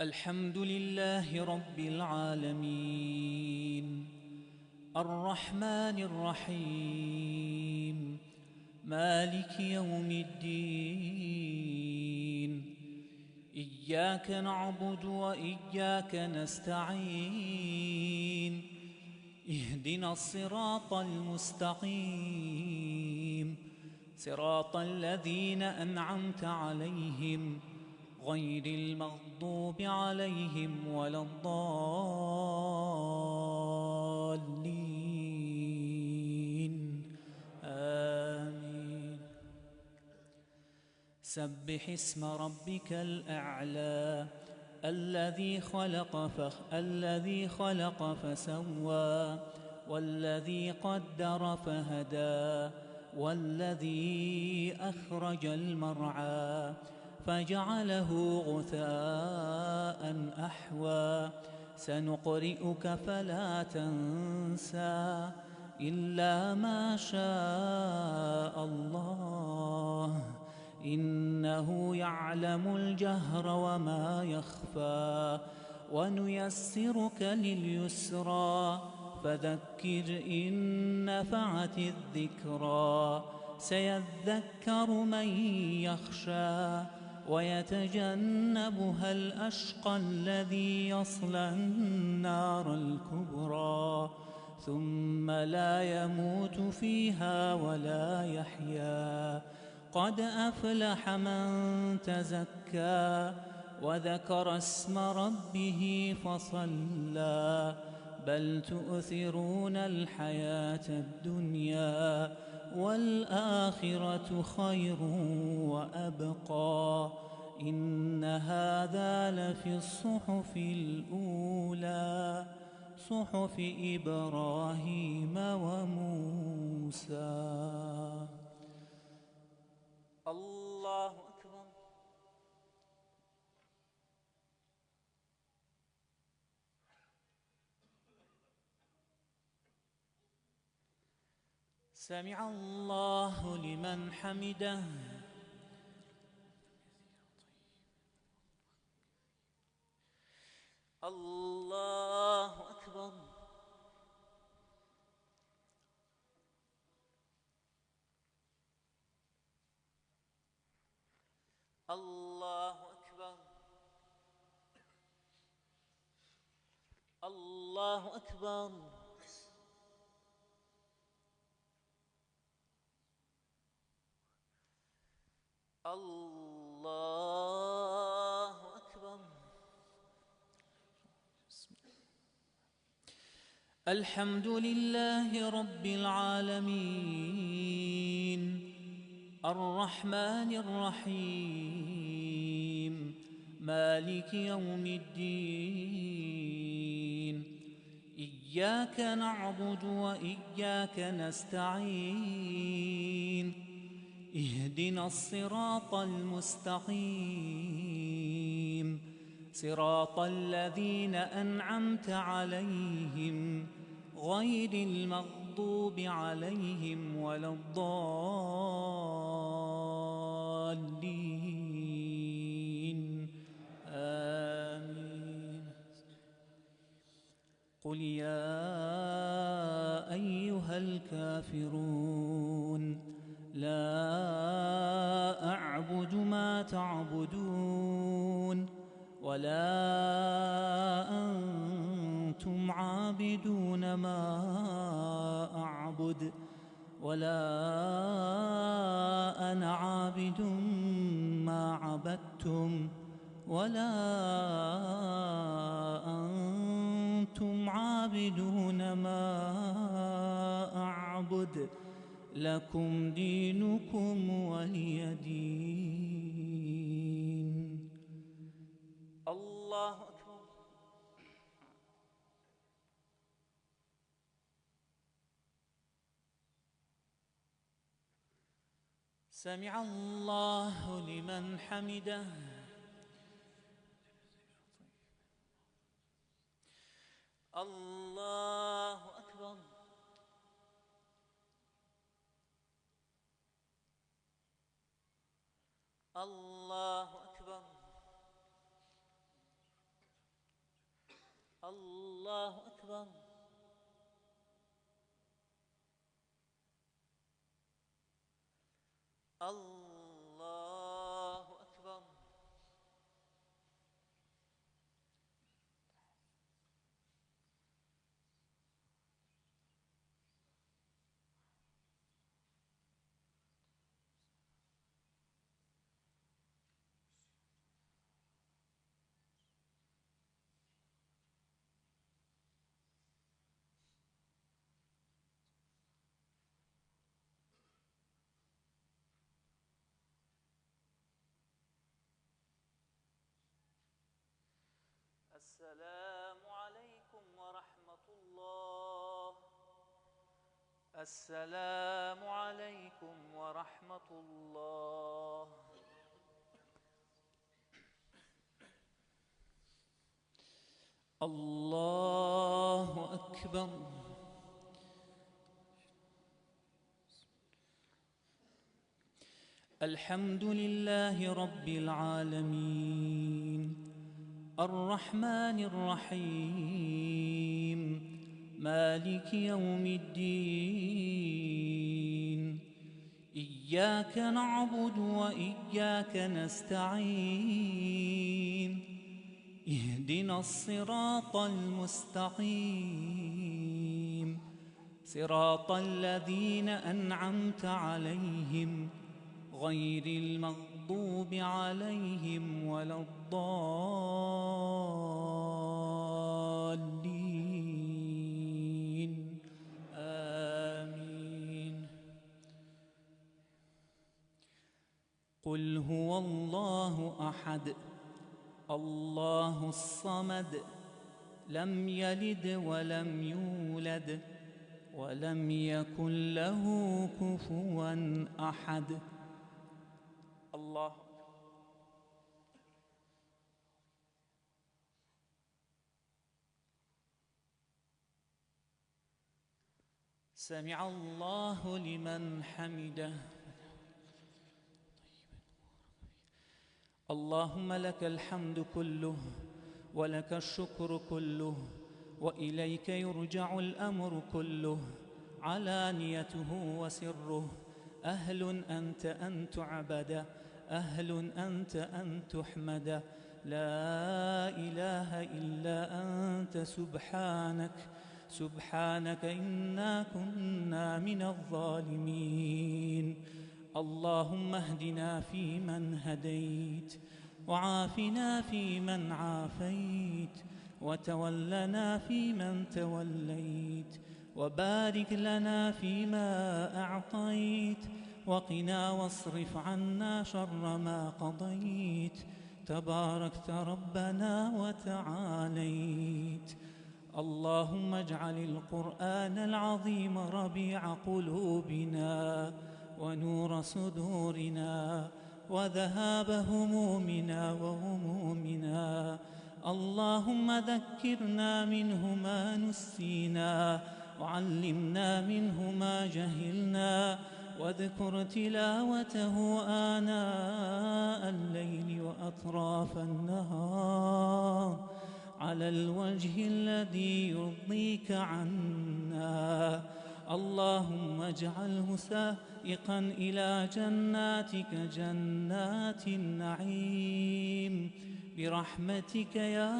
الحمد لله رب العالمين الرحمن الرحيم مالك يوم الدين إياك نعبد وإياك نستعين اهدنا الصراط المستقيم صراط الذين أنعمت عليهم غير المغضوب عليهم ولا الضالين آمين. سبح اسم ربك الأعلى الذي خلق فسوى والذي قدر فهدى والذي أخرج المرعى فجعله غثاء أحوى سنقرئك فلا تنسى إلا ما شاء الله إنه يعلم الجهر وما يخفى ونيسرك لليسرى فذكر إن نفعت الذكرى سيذكر من يخشى ويتجنبها الأشقى الذي يصلى النار الكبرى ثم لا يموت فيها ولا يحيا قد أفلح من تزكى وذكر اسم ربه فصلى بل تؤثرون الحياة الدنيا والآخرة خير وأبقى إن هذا لفي الصحف الأولى صحف إبراهيم وموسى. الله أكبر. سمع الله لمن حمده. الله أكبر. الله أكبر. الله أكبر. الله أكبر. الحمد لله رب العالمين الرحمن الرحيم مالك يوم الدين إياك نعبد وإياك نستعين اهدنا الصراط المستقيم صراط الذين أنعمت عليهم غير المغضوب عليهم ولا الضالين آمين. قل يا أيها الكافرون لا أعبد ما تعبدون ولا أنتم عابدون ما أعبد ولا أنا عابد ما عبدتم ولا أنتم عابدون ما أعبد لكم دينكم ولي دين. الله أكبر. سمع الله لمن حمده. الله أكبر. الله أكبر. الله أكبر. الله أكبر. السلام عليكم ورحمة الله. السلام عليكم ورحمة الله. الله أكبر. الحمد لله رب العالمين الرحمن الرحيم مالك يوم الدين. إياك نعبد وإياك نستعين. اهدنا الصراط المستقيم صراط الذين أنعمت عليهم غير المغضوب عليهم ولا الضالين. آمين. قل هو الله أحد الله الصمد لم يلد ولم يولد ولم يكن له كفوا أحد. الله. سمع الله لمن حمده. اللهم لك الحمد كله ولك الشكر كله وإليك يرجع الأمر كله علانيته وسره. أهل أنت أن تعبد أهل أنت أن تحمد. لا إله إلا أنت سبحانك إنا كنا من الظالمين. اللهم اهدنا فيمن هديت وعافنا فيمن عافيت وتولنا فيمن توليت وبارك لنا فيما أعطيت وقنا واصرف عنا شر ما قضيت. تباركت ربنا وتعاليت. اللهم اجعل القرآن العظيم ربيع قلوبنا ونور صدورنا وذهاب همومنا وغمومنا. اللهم ذكرنا منه ما نسينا وعلمنا منه ما جهلنا واذكر تلاوته آناء الليل وأطراف النهار على الوجه الذي يرضيك عنا. اللهم اجعله سائقا إلى جناتك جنات النعيم برحمتك يا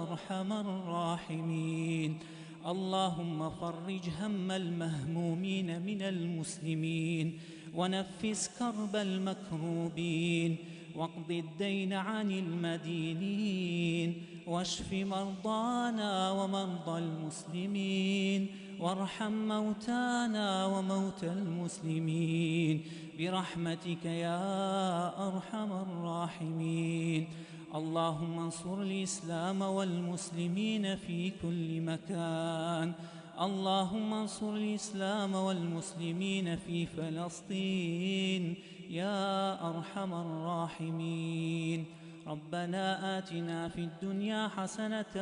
أرحم الراحمين. اللهم فرج هم المهمومين من المسلمين ونفس كرب المكروبين واقض الدين عن المدينين واشف مرضانا ومرضى المسلمين وارحم موتانا وموتى المسلمين برحمتك يا أرحم الراحمين. اللهم انصر الإسلام والمسلمين في كل مكان. اللهم انصر الإسلام والمسلمين في فلسطين يا أرحم الراحمين. ربنا آتنا في الدنيا حسنة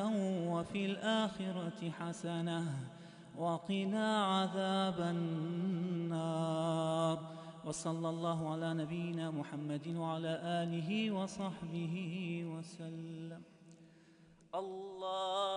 وفي الآخرة حسنة وقنا عذاب النار. وصلى الله على نبينا محمد وعلى آله وصحبه وسلم. الله